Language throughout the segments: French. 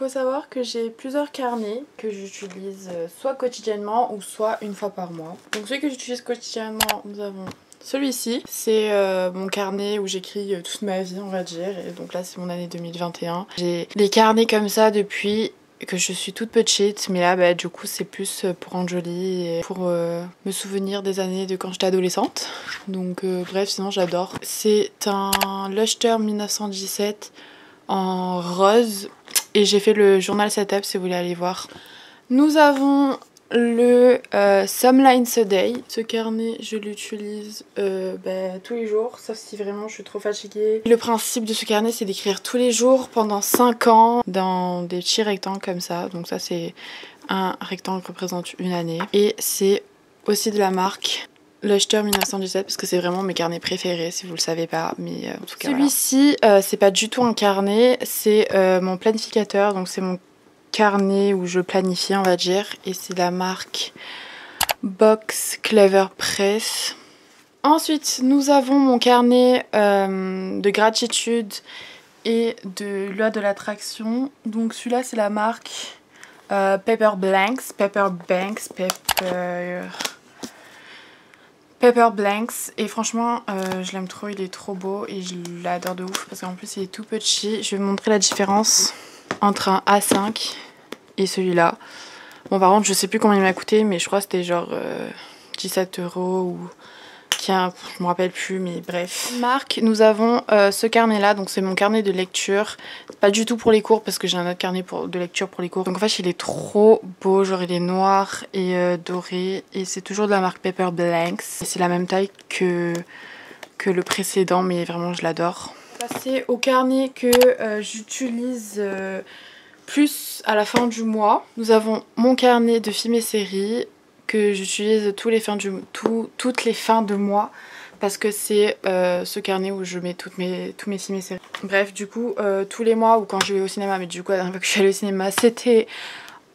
faut savoir que j'ai plusieurs carnets que j'utilise soit quotidiennement ou soit une fois par mois. Donc celui que j'utilise quotidiennement, nous avons celui-ci. C'est mon carnet où j'écris toute ma vie, on va dire. Et donc là c'est mon année 2021. J'ai des carnets comme ça depuis que je suis toute petite, mais là bah, du coup c'est plus pour rendre joli et pour me souvenir des années de quand j'étais adolescente. Donc bref, sinon j'adore. C'est un Luster 1917 en rose et j'ai fait le journal setup si vous voulez aller voir. Nous avons le Some Lines a Day. Ce carnet je l'utilise tous les jours, sauf si vraiment je suis trop fatiguée. Le principe de ce carnet c'est d'écrire tous les jours pendant 5 ans dans des petits rectangles comme ça. Donc ça c'est un rectangle qui représente une année. Et c'est aussi de la marque Luster 1917 parce que c'est vraiment mes carnets préférés si vous le savez pas, mais en tout cas celui-ci c'est pas du tout un carnet, c'est mon planificateur, donc c'est mon carnet où je planifie on va dire, et c'est la marque Box Clever Press. Ensuite nous avons mon carnet de gratitude et de loi de l'attraction, donc celui-là c'est la marque Pepper Blanks, et franchement je l'aime trop, il est trop beau et je l'adore de ouf parce qu'en plus il est tout petit. Je vais vous montrer la différence entre un A5 et celui-là. Bon par contre je sais plus combien il m'a coûté, mais je crois que c'était genre 17 € ou tiens, je me rappelle plus, mais bref. Marque, nous avons ce carnet là, donc c'est mon carnet de lecture. Pas du tout pour les cours parce que j'ai un autre carnet de lecture pour les cours. Donc en fait il est trop beau, genre il est noir et doré et c'est toujours de la marque Pepper Blanks. C'est la même taille que le précédent, mais vraiment je l'adore. Passer au carnet que j'utilise plus à la fin du mois. Nous avons mon carnet de films et séries que j'utilise toutes les fins de mois parce que c'est ce carnet où je mets tous mes films et séries. Bref, du coup, tous les mois ou quand je vais au cinéma, mais du coup la dernière fois que je suis allée au cinéma c'était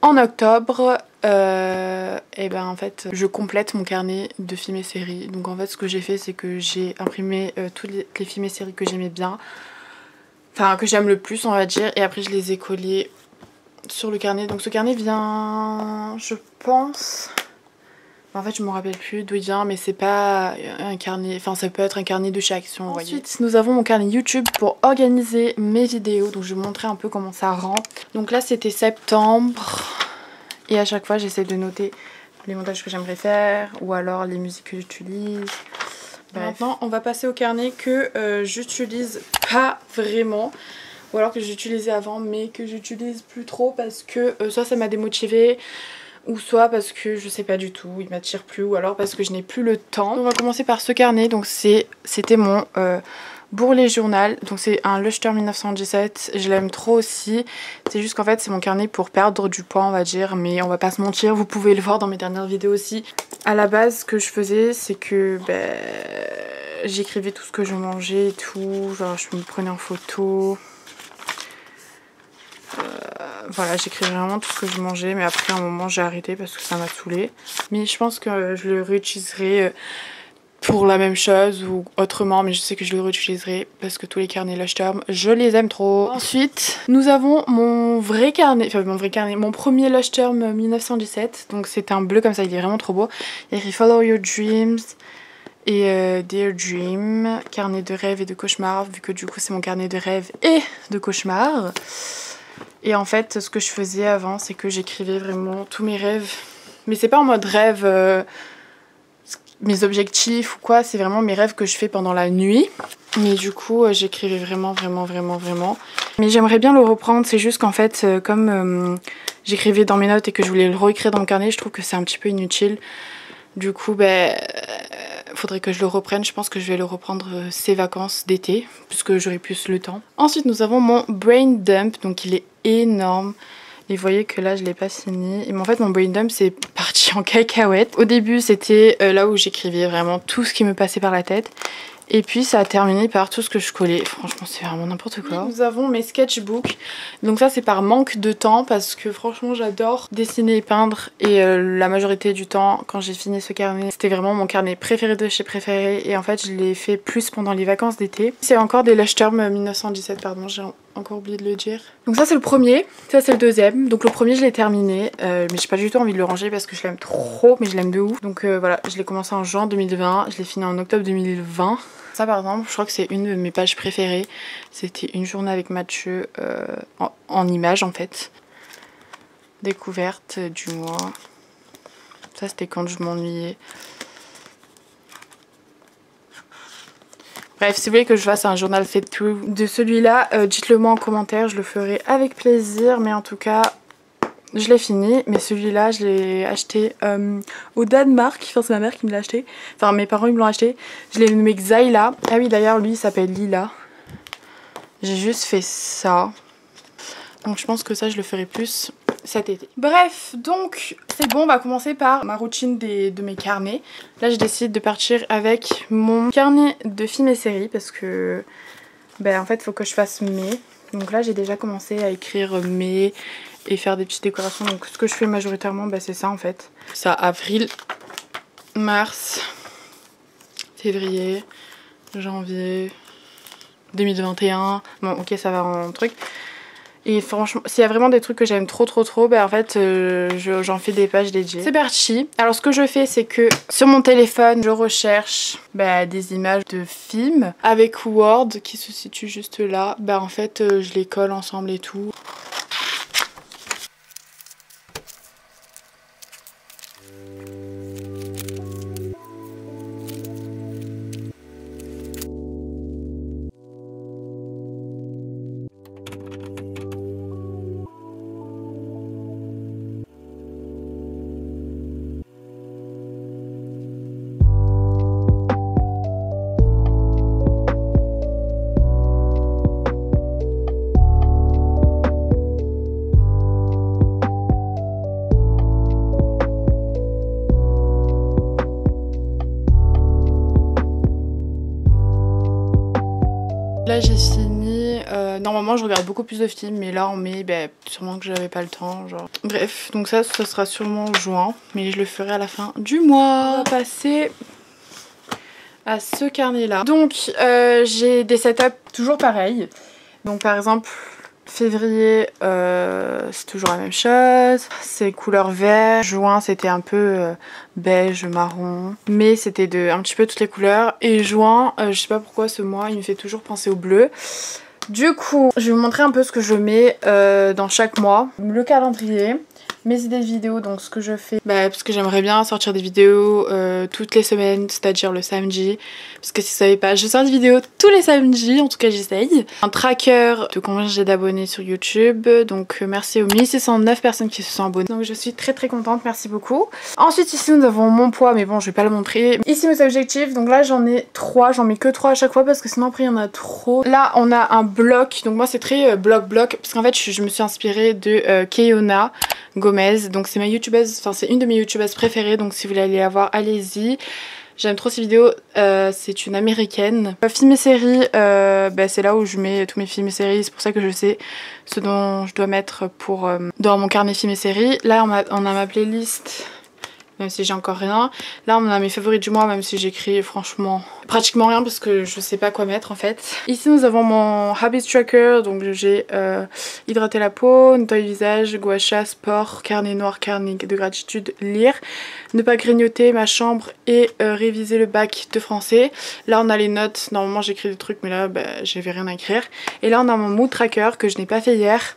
en octobre, et ben en fait je complète mon carnet de films et séries. Donc en fait ce que j'ai fait c'est que j'ai imprimé tous les films et séries que j'aimais bien, enfin que j'aime le plus on va dire, et après je les ai collés sur le carnet. Donc ce carnet vient, je pense... En fait je me rappelle plus d'où il vient, mais c'est pas un carnet, enfin ça peut être un carnet de chez Action. Ensuite nous avons mon carnet YouTube pour organiser mes vidéos, donc je vais vous montrer un peu comment ça rend. Donc là c'était septembre et à chaque fois j'essaie de noter les montages que j'aimerais faire ou alors les musiques que j'utilise. Maintenant on va passer au carnet que j'utilise pas vraiment, ou alors que j'utilisais avant mais que j'utilise plus trop parce que soit ça m'a démotivée, ou soit parce que je sais pas du tout, il m'attire plus, ou alors parce que je n'ai plus le temps. On va commencer par ce carnet, donc c'était mon Bourrelet Journal, donc c'est un Luster 1917, je l'aime trop aussi. C'est juste qu'en fait c'est mon carnet pour perdre du poids on va dire, mais on va pas se mentir, vous pouvez le voir dans mes dernières vidéos aussi. À la base ce que je faisais c'est que j'écrivais tout ce que je mangeais et tout, genre je me prenais en photo. Voilà, j'écrivais vraiment tout ce que je mangeais, mais après à un moment j'ai arrêté parce que ça m'a saoulée. Mais je pense que je le réutiliserai pour la même chose ou autrement, mais je sais que je le réutiliserai parce que tous les carnets Luster, je les aime trop. Ensuite, nous avons mon vrai carnet, enfin mon premier Luster 1917, donc c'est un bleu comme ça, il est vraiment trop beau. Il y a écrit Follow Your Dreams et Dear Dream, carnet de rêve et de cauchemar, vu que du coup c'est mon carnet de rêve et de cauchemar. Et en fait ce que je faisais avant c'est que j'écrivais vraiment tous mes rêves, mais c'est pas en mode rêve mes objectifs ou quoi, c'est vraiment mes rêves que je fais pendant la nuit. Mais du coup j'écrivais vraiment. Mais j'aimerais bien le reprendre, c'est juste qu'en fait comme j'écrivais dans mes notes et que je voulais le réécrire dans mon carnet, je trouve que c'est un petit peu inutile. Du coup faudrait que je le reprenne, je pense que je vais le reprendre ces vacances d'été puisque j'aurai plus le temps. Ensuite nous avons mon Brain Dump, donc il est énorme et vous voyez que là je l'ai pas fini, et en fait mon Brain Dump c'est parti en cacahuète. Au début c'était là où j'écrivais vraiment tout ce qui me passait par la tête, Et puis ça a terminé par tout ce que je collais. Franchement c'est vraiment n'importe quoi. Nous avons mes sketchbooks. Donc ça c'est par manque de temps parce que franchement j'adore dessiner et peindre. Et la majorité du temps quand j'ai fini ce carnet, c'était vraiment mon carnet préféré de chez préféré. Et en fait je l'ai fait plus pendant les vacances d'été. C'est encore des Lush Term 1917, pardon, j'ai encore oublié de le dire. Donc ça c'est le premier, ça c'est le deuxième. Donc le premier je l'ai terminé, mais j'ai pas du tout envie de le ranger parce que je l'aime trop, mais je l'aime de ouf. Donc voilà, je l'ai commencé en juin 2020, je l'ai fini en octobre 2020. Ça par exemple, je crois que c'est une de mes pages préférées. C'était une journée avec Mathieu en images en fait. Découverte du mois. Ça c'était quand je m'ennuyais. Bref, si vous voulez que je fasse un journal fait de celui-là, dites-le moi en commentaire, je le ferai avec plaisir. Mais en tout cas, je l'ai fini. Mais celui-là, je l'ai acheté au Danemark. Enfin, c'est ma mère qui me l'a acheté. Enfin, mes parents ils me l'ont acheté. Je l'ai nommé Xayla. Ah oui, d'ailleurs, lui, il s'appelle Lila. J'ai juste fait ça. Donc je pense que ça, je le ferai plus cet été. Bref, donc c'est bon, on va commencer par ma routine de mes carnets. Là, je décide de partir avec mon carnet de films et séries parce que, en fait, il faut que je fasse mai. Donc là, j'ai déjà commencé à écrire mai et faire des petites décorations. Donc ce que je fais majoritairement, c'est ça en fait. Ça, avril, mars, février, janvier 2021. Bon, ok, ça va en truc. Et franchement, s'il y a vraiment des trucs que j'aime trop, en fait, j'en fais des pages dédiées. C'est parti. Alors ce que je fais, c'est que sur mon téléphone, je recherche des images de films avec Word qui se situe juste là. En fait, je les colle ensemble et tout. Là j'ai fini, normalement je regarde beaucoup plus de films mais là en mai, sûrement que j'avais pas le temps genre. Bref, donc ça sera sûrement juin mais je le ferai à la fin du mois. On va passer à ce carnet là. Donc j'ai des setups toujours pareils. Donc par exemple février c'est toujours la même chose, c'est couleur vert. Juin c'était un peu beige, marron, mais c'était un petit peu toutes les couleurs. Et juin, je sais pas pourquoi ce mois il me fait toujours penser au bleu. Du coup je vais vous montrer un peu ce que je mets dans chaque mois. Le calendrier, mes idées de vidéos, donc ce que je fais, parce que j'aimerais bien sortir des vidéos toutes les semaines, c'est-à-dire le samedi, parce que si vous savez pas, je sors des vidéos tous les samedis, en tout cas j'essaye. Un tracker de combien j'ai d'abonnés sur YouTube, donc merci aux 1609 personnes qui se sont abonnées, donc je suis très contente, merci beaucoup. Ensuite ici nous avons mon poids, mais bon je vais pas le montrer. Ici mes objectifs, donc là j'en ai 3, j'en mets que 3 à chaque fois parce que sinon après il y en a trop. Là on a un bloc, donc moi c'est très bloc, parce qu'en fait je me suis inspirée de Keyona Gomez, donc c'est ma youtubeuse, enfin c'est une de mes youtubeuses préférées, donc si vous voulez aller la voir, allez-y. J'aime trop ses vidéos, c'est une américaine. Films et séries, c'est là où je mets tous mes films et séries, c'est pour ça que je sais ce dont je dois mettre pour dans mon carnet films et séries. Là on a ma playlist, même si j'ai encore rien. Là on a mes favoris du mois, même si j'écris franchement pratiquement rien parce que je sais pas quoi mettre en fait. Ici nous avons mon habit tracker, donc j'ai hydrater la peau, nettoyer le visage, gua sha, sport, carnet noir, carnet de gratitude, lire, ne pas grignoter, ma chambre et réviser le bac de français. Là on a les notes, normalement j'écris des trucs mais là j'avais rien à écrire. Et là on a mon mood tracker que je n'ai pas fait hier.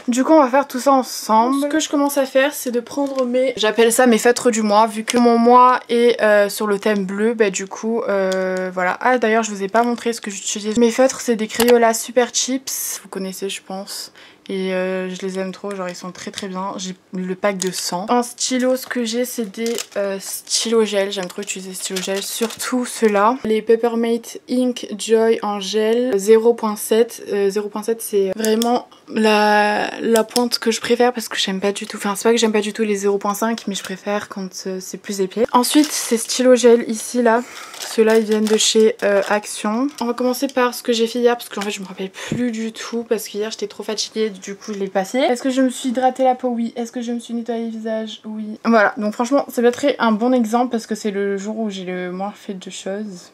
Du coup on va faire tout ça ensemble. Ce que je commence à faire c'est de prendre j'appelle ça mes feutres du mois, vu que mon mois est sur le thème bleu, du coup voilà. Ah d'ailleurs je vous ai pas montré ce que j'utilise. Mes feutres c'est des Crayola Super Chips, vous connaissez je pense. Et je les aime trop, genre ils sont très bien. J'ai le pack de 100. En stylo, ce que j'ai c'est des stylos gel. J'aime trop utiliser stylos gel, surtout ceux-là. Les Peppermint Ink Joy en gel 0.7. 0.7 c'est vraiment la pointe que je préfère parce que j'aime pas du tout, enfin c'est pas que j'aime pas du tout les 0.5 mais je préfère quand c'est plus épais. Ensuite ces stylos gel ici là, ceux-là ils viennent de chez Action. On va commencer par ce que j'ai fait hier parce qu'en fait je me rappelle plus du tout parce qu'hier j'étais trop fatiguée, du coup je l'ai passé. Est-ce que je me suis hydratée la peau? Oui. Est-ce que je me suis nettoyé le visage? Oui. Voilà, donc franchement c'est pas très un bon exemple parce que c'est le jour où j'ai le moins fait de choses.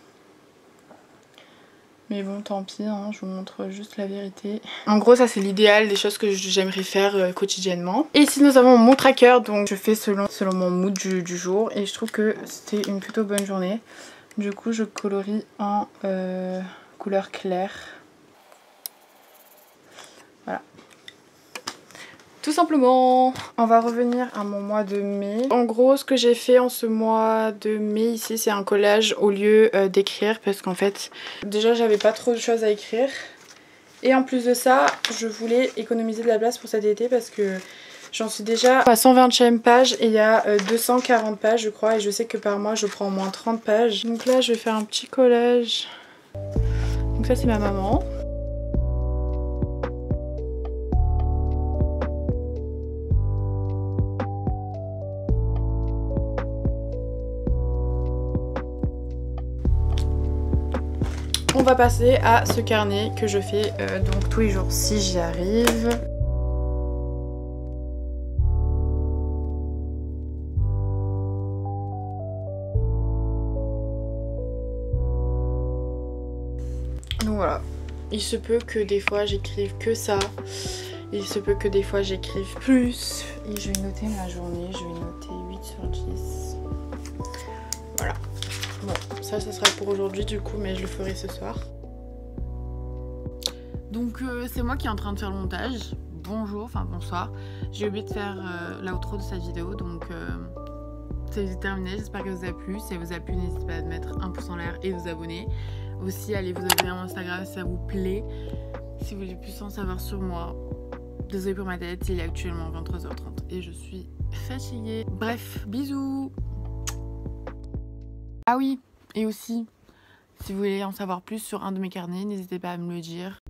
Mais bon, tant pis, hein, je vous montre juste la vérité. En gros, ça c'est l'idéal des choses que j'aimerais faire quotidiennement. Et ici nous avons mon tracker, donc je fais selon mon mood du jour. Et je trouve que c'était une plutôt bonne journée. Du coup, je colorie en couleur claire. Voilà. Tout simplement. On va revenir à mon mois de mai. En gros ce que j'ai fait en ce mois de mai ici c'est un collage au lieu d'écrire parce qu'en fait déjà j'avais pas trop de choses à écrire. Et en plus de ça je voulais économiser de la place pour cet été parce que j'en suis déjà à 120e page et il y a 240 pages je crois et je sais que par mois je prends au moins 30 pages. Donc là je vais faire un petit collage. Donc ça c'est ma maman. On va passer à ce carnet que je fais donc tous les jours si j'y arrive. Donc voilà, il se peut que des fois j'écrive que ça, il se peut que des fois j'écrive plus. Et je vais noter ma journée, je vais noter 8 sur 10. Voilà. Bon, ça sera pour aujourd'hui du coup, mais je le ferai ce soir. Donc c'est moi qui est en train de faire le montage. Bonjour, enfin bonsoir. J'ai oublié de faire l'outro de cette vidéo, donc c'est terminé. J'espère que ça vous a plu. Si ça vous a plu, n'hésitez pas à mettre un pouce en l'air et vous abonner. Aussi, allez vous abonner à mon Instagram si ça vous plaît. Si vous voulez plus en savoir sur moi. Désolée pour ma tête, il est actuellement 23h30 et je suis fatiguée. Bref, bisous. Ah oui, et aussi, si vous voulez en savoir plus sur un de mes carnets, n'hésitez pas à me le dire.